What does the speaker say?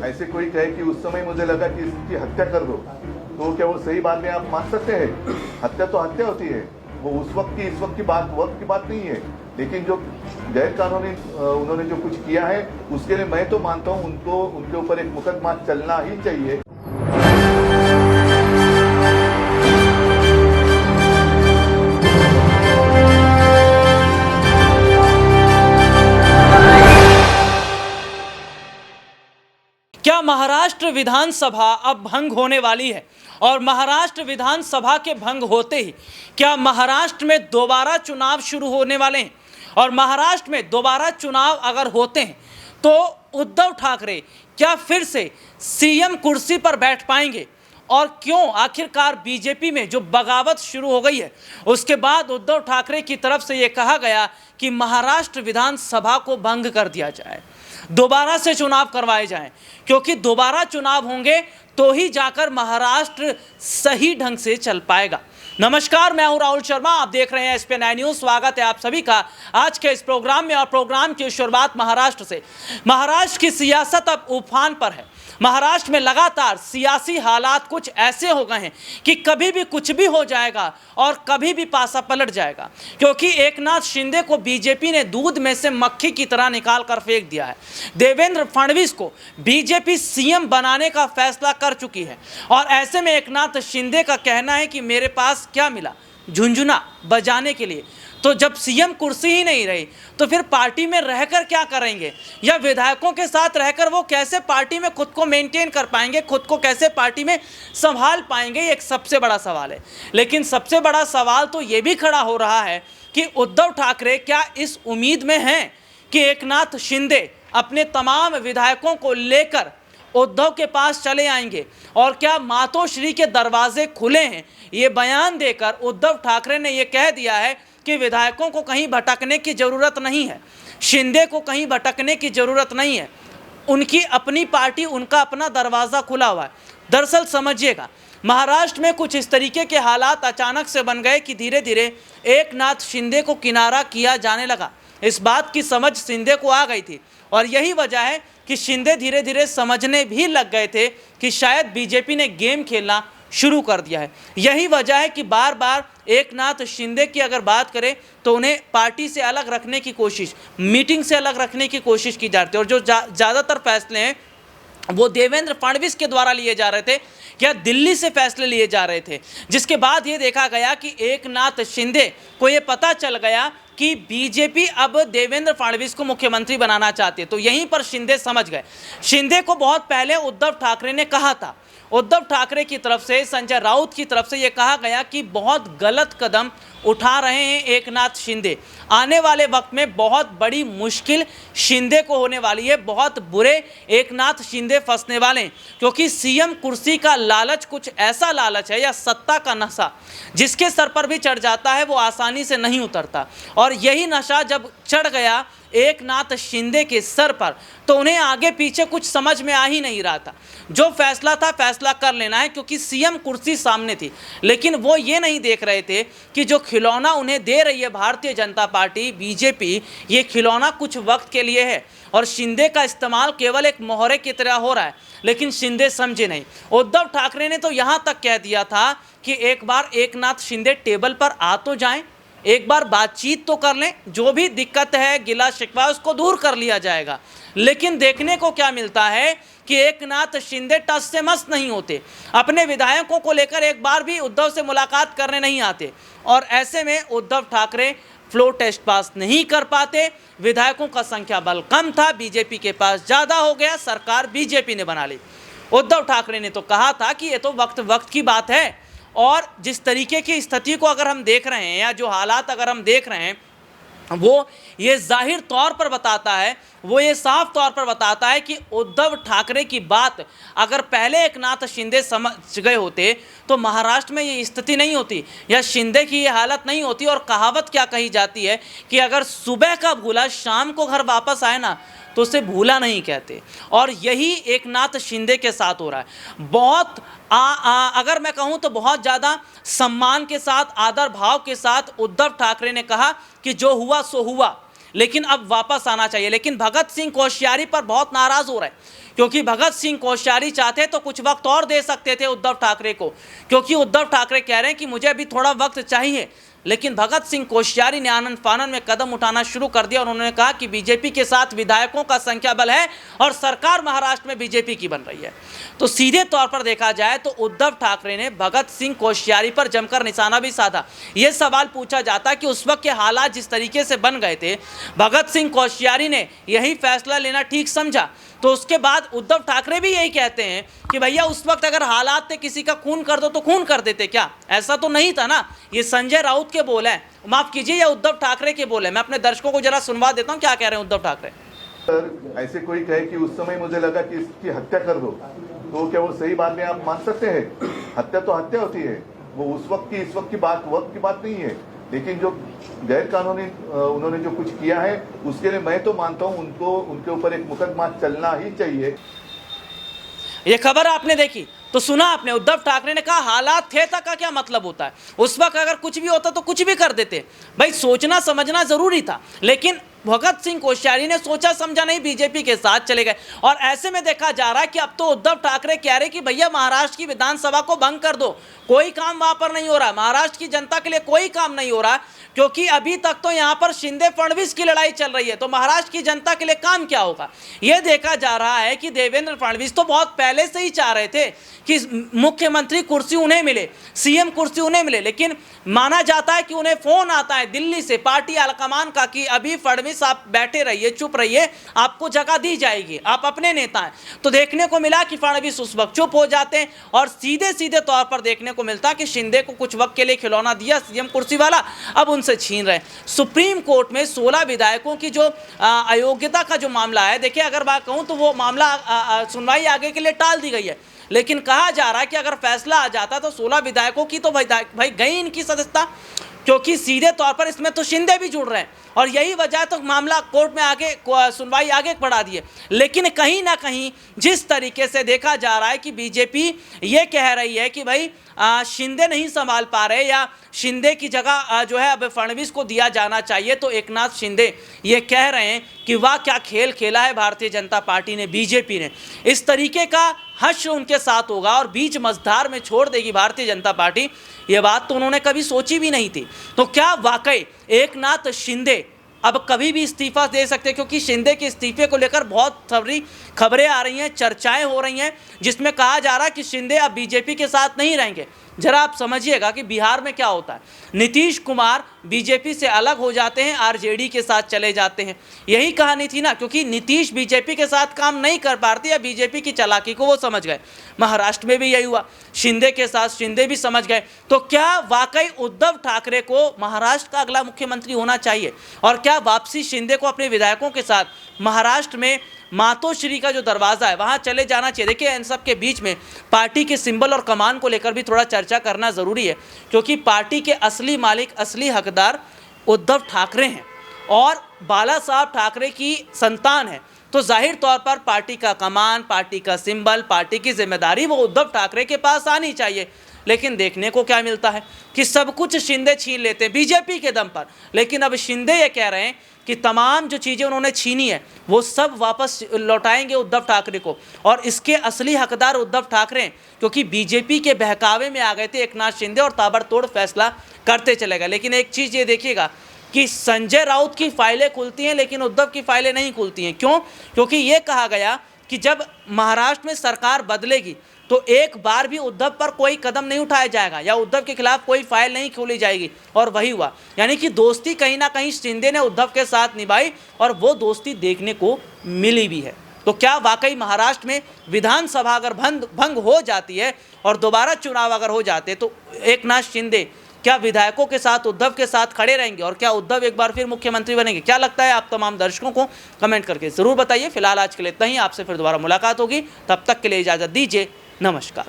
ऐसे कोई कहे कि उस समय मुझे लगा कि इसकी हत्या कर दो, तो क्या वो सही बात में आप मान सकते हैं? हत्या तो हत्या होती है, वो उस वक्त की इस वक्त की बात नहीं है। लेकिन जो गैर कानूनी उन्होंने जो कुछ किया है उसके लिए मैं तो मानता हूँ उनके ऊपर एक मुकदमा चलना ही चाहिए। क्या महाराष्ट्र विधानसभा अब भंग होने वाली है? और महाराष्ट्र विधानसभा के भंग होते ही क्या महाराष्ट्र में दोबारा चुनाव शुरू होने वाले हैं? और महाराष्ट्र में दोबारा चुनाव अगर होते हैं तो उद्धव ठाकरे क्या फिर से सीएम कुर्सी पर बैठ पाएंगे? और क्यों आखिरकार बीजेपी में जो बगावत शुरू हो गई है उसके बाद उद्धव ठाकरे की तरफ से ये कहा गया कि महाराष्ट्र विधानसभा को भंग कर दिया जाए, दोबारा से चुनाव करवाए जाएं, क्योंकि दोबारा चुनाव होंगे तो ही जाकर महाराष्ट्र सही ढंग से चल पाएगा। नमस्कार, मैं हूं राहुल शर्मा, आप देख रहे हैं SPN न्यूज़। स्वागत है आप सभी का आज के इस प्रोग्राम में। और प्रोग्राम की शुरुआत महाराष्ट्र से। महाराष्ट्र की सियासत अब उफान पर है। महाराष्ट्र में लगातार सियासी हालात कुछ ऐसे हो गए हैं कि कभी भी कुछ भी हो जाएगा और कभी भी पासा पलट जाएगा, क्योंकि एकनाथ शिंदे को बीजेपी ने दूध में से मक्खी की तरह निकाल कर फेंक दिया है। देवेंद्र फडणवीस को बीजेपी सीएम बनाने का फैसला कर चुकी है और ऐसे में एकनाथ शिंदे का कहना है कि मेरे पास क्या मिला, झुंझुना बजाने के लिए। तो जब सीएम कुर्सी ही नहीं रही तो फिर पार्टी में रहकर क्या करेंगे, या विधायकों के साथ रहकर वो कैसे पार्टी में खुद को मेंटेन कर पाएंगे, खुद को कैसे पार्टी में संभाल पाएंगे, ये एक सबसे बड़ा सवाल है। लेकिन सबसे बड़ा सवाल तो ये भी खड़ा हो रहा है कि उद्धव ठाकरे क्या इस उम्मीद में हैं कि एकनाथ शिंदे अपने तमाम विधायकों को लेकर उद्धव के पास चले आएंगे, और क्या मातोश्री के दरवाजे खुले हैं। ये बयान देकर उद्धव ठाकरे ने ये कह दिया है कि विधायकों को कहीं भटकने की ज़रूरत नहीं है, शिंदे को कहीं भटकने की ज़रूरत नहीं है, उनकी अपनी पार्टी, उनका अपना दरवाज़ा खुला हुआ है। दरअसल समझिएगा, महाराष्ट्र में कुछ इस तरीके के हालात अचानक से बन गए कि धीरे धीरे एकनाथ शिंदे को किनारा किया जाने लगा। इस बात की समझ शिंदे को आ गई थी और यही वजह है कि शिंदे धीरे धीरे समझने भी लग गए थे कि शायद बीजेपी ने गेम खेलना शुरू कर दिया है। यही वजह है कि बार बार एकनाथ शिंदे की अगर बात करें तो उन्हें पार्टी से अलग रखने की कोशिश, मीटिंग से अलग रखने की कोशिश की जाती है। और जो ज़्यादातर फैसले हैं वो देवेंद्र फडणवीस के द्वारा लिए जा रहे थे या दिल्ली से फैसले लिए जा रहे थे, जिसके बाद ये देखा गया कि एकनाथ शिंदे को ये पता चल गया कि बीजेपी अब देवेंद्र फडणवीस को मुख्यमंत्री बनाना चाहती है। तो यहीं पर शिंदे समझ गए। शिंदे को बहुत पहले उद्धव ठाकरे ने कहा था, उद्धव ठाकरे की तरफ से, संजय राउत की तरफ से ये कहा गया कि बहुत गलत कदम उठा रहे हैं एकनाथ शिंदे, आने वाले वक्त में बहुत बड़ी मुश्किल शिंदे को होने वाली है, बहुत बुरे एकनाथ शिंदे फंसने वाले हैं, क्योंकि सीएम कुर्सी का लालच कुछ ऐसा लालच है, या सत्ता का नशा जिसके सर पर भी चढ़ जाता है वो आसानी से नहीं उतरता। और यही नशा जब चढ़ गया एकनाथ शिंदे के सर पर तो उन्हें आगे पीछे कुछ समझ में आ ही नहीं रहा था। जो फैसला था फैसला कर लेना है, क्योंकि सीएम कुर्सी सामने थी। लेकिन वो ये नहीं देख रहे थे कि जो खिलौना उन्हें दे रही है भारतीय जनता पार्टी बीजेपी, ये खिलौना कुछ वक्त के लिए है और शिंदे का इस्तेमाल केवल एक मोहरे की तरह हो रहा है। लेकिन शिंदे समझे नहीं। उद्धव ठाकरे ने तो यहाँ तक कह दिया था कि एक बार एकनाथ शिंदे टेबल पर आ तो जाएं, एक बार बातचीत तो कर लें, जो भी दिक्कत है, गिला शिकवा, उसको दूर कर लिया जाएगा। लेकिन देखने को क्या मिलता है कि एकनाथ शिंदे टस से मस नहीं होते, अपने विधायकों को लेकर एक बार भी उद्धव से मुलाकात करने नहीं आते। और ऐसे में Uddhav Thackeray floor test pass नहीं कर पाते। विधायकों का संख्या बल कम था, बीजेपी के पास ज़्यादा हो गया, सरकार बीजेपी ने बना ली। उद्धव ठाकरे ने तो कहा था कि ये तो वक्त की बात है। और जिस तरीके की स्थिति को अगर हम देख रहे हैं, या जो हालात अगर हम देख रहे हैं, वो ये जाहिर तौर पर बताता है, वो ये साफ तौर पर बताता है कि उद्धव ठाकरे की बात अगर पहले एकनाथ शिंदे समझ गए होते तो महाराष्ट्र में ये स्थिति नहीं होती, या शिंदे की ये हालत नहीं होती। और कहावत क्या कही जाती है कि अगर सुबह का भूला शाम को घर वापस आए ना तो उसे भूला नहीं कहते। और यही एकनाथ शिंदे के साथ हो रहा है। बहुत अगर मैं कहूँ तो बहुत ज़्यादा सम्मान के साथ, आदर भाव के साथ उद्धव ठाकरे ने कहा कि जो हुआ सो हुआ, लेकिन अब वापस आना चाहिए। लेकिन भगत सिंह कोश्यारी पर बहुत नाराज हो रहे हैं, क्योंकि भगत सिंह कोश्यारी चाहते तो कुछ वक्त और दे सकते थे उद्धव ठाकरे को, क्योंकि उद्धव ठाकरे कह रहे हैं कि मुझे अभी थोड़ा वक्त चाहिए। लेकिन भगत सिंह कोश्यारी ने आनन फानन में कदम उठाना शुरू कर दिया और उन्होंने कहा कि बीजेपी के साथ विधायकों का संख्या बल है और सरकार महाराष्ट्र में बीजेपी की बन रही है। तो सीधे तौर पर देखा जाए तो उद्धव ठाकरे ने भगत सिंह कोश्यारी पर जमकर निशाना भी साधा। यह सवाल पूछा जाता कि उस वक्त के हालात जिस तरीके से बन गए थे, भगत सिंह कोश्यारी ने यही फैसला लेना ठीक समझा। तो उसके बाद उद्धव ठाकरे भी यही कहते हैं कि भैया उस वक्त अगर हालात थे किसी का खून कर दो तो खून कर देते क्या? ऐसा तो नहीं था ना। ये संजय राउत के बोल हैं, माफ कीजिए, ये उद्धव ठाकरे के बोल हैं। मैं अपने दर्शकों को जरा सुनवा देता हूं क्या कह रहे हैं उद्धव ठाकरे। सर, ऐसे कोई कहे कि उस समय मुझे लगा कि इसकी हत्या कर दो, तो क्या वो सही बात में आप मान सकते हैं? हत्या तो हत्या होती है, वो उस वक्त की इस वक्त की बात वक्त की बात नहीं है। लेकिन जो गैर कानूनी उन्होंने जो कुछ किया है उसके लिए मैं तो मानता हूं उनके ऊपर एक मुकदमा चलना ही चाहिए। ये खबर आपने देखी तो सुना आपने, उद्धव ठाकरे ने कहा हालात थे तक का क्या मतलब होता है? उस वक्त अगर कुछ भी होता तो कुछ भी कर देते। भाई सोचना समझना जरूरी था, लेकिन भगत सिंह कोश्यारी ने सोचा समझा नहीं, बीजेपी के साथ चले गए। और ऐसे में देखा जा रहा है कि अब तो उद्धव ठाकरे कह रहे कि भैया महाराष्ट्र की विधानसभा को भंग कर दो, कोई काम वहां पर नहीं हो रहा, महाराष्ट्र की जनता के लिए कोई काम नहीं हो रहा, क्योंकि अभी तक तो यहां पर शिंदे फडणवीस की लड़ाई चल रही है। तो महाराष्ट्र की जनता के लिए काम क्या होगा? यह देखा जा रहा है कि देवेंद्र फडणवीस तो बहुत पहले से ही चाह रहे थे कि मुख्यमंत्री कुर्सी उन्हें मिले, सीएम कुर्सी उन्हें मिले, लेकिन माना जाता है कि उन्हें फोन आता है दिल्ली से पार्टी आलाकमान का कि अभी फडणवीस आप बैठे रहिए, चुप रहिए, आपको जगह दी जाएगी, आप अपने नेता हैं। तो देखने को मिला कि फडणवीस उस वक्त चुप हो जाते हैं और सीधे सीधे तौर पर देखने को मिलता कि शिंदे को कुछ वक्त के लिए खिलौना दिया सीएम कुर्सी वाला, अब उनसे छीन रहे। सुप्रीम कोर्ट में 16 विधायकों की जो अयोग्यता का जो मामला है, देखिए अगर बात कहूं तो वो मामला सुनवाई आगे के लिए टाल दी गई है, लेकिन कहा जा रहा है कि अगर फैसला आ जाता तो 16 विधायकों की तो भाई गई इनकी सदस्यता, क्योंकि सीधे तौर पर इसमें तो शिंदे भी जुड़ रहे हैं और यही वजह है तो मामला कोर्ट में आगे सुनवाई आगे बढ़ा दी है। लेकिन कहीं ना कहीं जिस तरीके से देखा जा रहा है कि बीजेपी ये कह रही है कि भाई शिंदे नहीं संभाल पा रहे या शिंदे की जगह जो है अब फडणवीस को दिया जाना चाहिए, तो एकनाथ शिंदे ये कह रहे हैं कि वाह क्या खेल खेला है भारतीय जनता पार्टी ने, बीजेपी ने। इस तरीके का हश्र उनके साथ होगा और बीच मझधार में छोड़ देगी भारतीय जनता पार्टी, ये बात तो उन्होंने कभी सोची भी नहीं थी। तो क्या वाकई एकनाथ शिंदे अब कभी भी इस्तीफा दे सकते हैं? क्योंकि शिंदे के इस्तीफे को लेकर बहुत सारी खबरें आ रही हैं, चर्चाएं हो रही हैं, जिसमें कहा जा रहा है कि शिंदे अब बीजेपी के साथ नहीं रहेंगे। जरा आप समझिएगा कि बिहार में क्या होता है, नीतीश कुमार बीजेपी से अलग हो जाते हैं, आरजेडी के साथ चले जाते हैं। यही कहानी थी ना, क्योंकि नीतीश बीजेपी के साथ काम नहीं कर पाते या बीजेपी की चालाकी को वो समझ गए। महाराष्ट्र में भी यही हुआ, शिंदे के साथ शिंदे भी समझ गए। तो क्या वाकई उद्धव ठाकरे को महाराष्ट्र का अगला मुख्यमंत्री होना चाहिए? और क्या वापसी शिंदे को अपने विधायकों के साथ महाराष्ट्र में मातोश्री का जो दरवाज़ा है वहाँ चले जाना चाहिए? देखिए इन सब के बीच में पार्टी के सिंबल और कमान को लेकर भी थोड़ा चर्चा करना ज़रूरी है, क्योंकि पार्टी के असली मालिक, असली हकदार उद्धव ठाकरे हैं और बाला साहब ठाकरे की संतान है। तो जाहिर तौर पर पार्टी का कमान, पार्टी का सिंबल, पार्टी की जिम्मेदारी वो उद्धव ठाकरे के पास आनी चाहिए। लेकिन देखने को क्या मिलता है कि सब कुछ शिंदे छीन लेते हैं बीजेपी के दम पर। लेकिन अब शिंदे ये कह रहे हैं कि तमाम जो चीज़ें उन्होंने छीनी है वो सब वापस लौटाएंगे उद्धव ठाकरे को, और इसके असली हकदार उद्धव ठाकरे हैं, क्योंकि बीजेपी के बहकावे में आ गए थे एकनाथ शिंदे और ताबड़तोड़ फैसला करते चले गए। लेकिन एक चीज़ ये देखिएगा कि संजय राउत की फाइलें खुलती हैं लेकिन उद्धव की फाइलें नहीं खुलती हैं। क्यों? क्योंकि ये कहा गया कि जब महाराष्ट्र में सरकार बदलेगी तो एक बार भी उद्धव पर कोई कदम नहीं उठाया जाएगा या उद्धव के खिलाफ कोई फाइल नहीं खोली जाएगी, और वही हुआ। यानी कि दोस्ती कहीं ना कहीं शिंदे ने उद्धव के साथ निभाई और वो दोस्ती देखने को मिली भी है। तो क्या वाकई महाराष्ट्र में विधानसभा अगर भंग हो जाती है और दोबारा चुनाव अगर हो जाते तो एकनाथ शिंदे क्या विधायकों के साथ उद्धव के साथ खड़े रहेंगे और क्या उद्धव एक बार फिर मुख्यमंत्री बनेंगे? क्या लगता है आप तमाम दर्शकों को कमेंट करके ज़रूर बताइए। फिलहाल आज के लिए इतना ही, आपसे फिर दोबारा मुलाकात होगी, तब तक के लिए इजाज़त दीजिए, नमस्कार।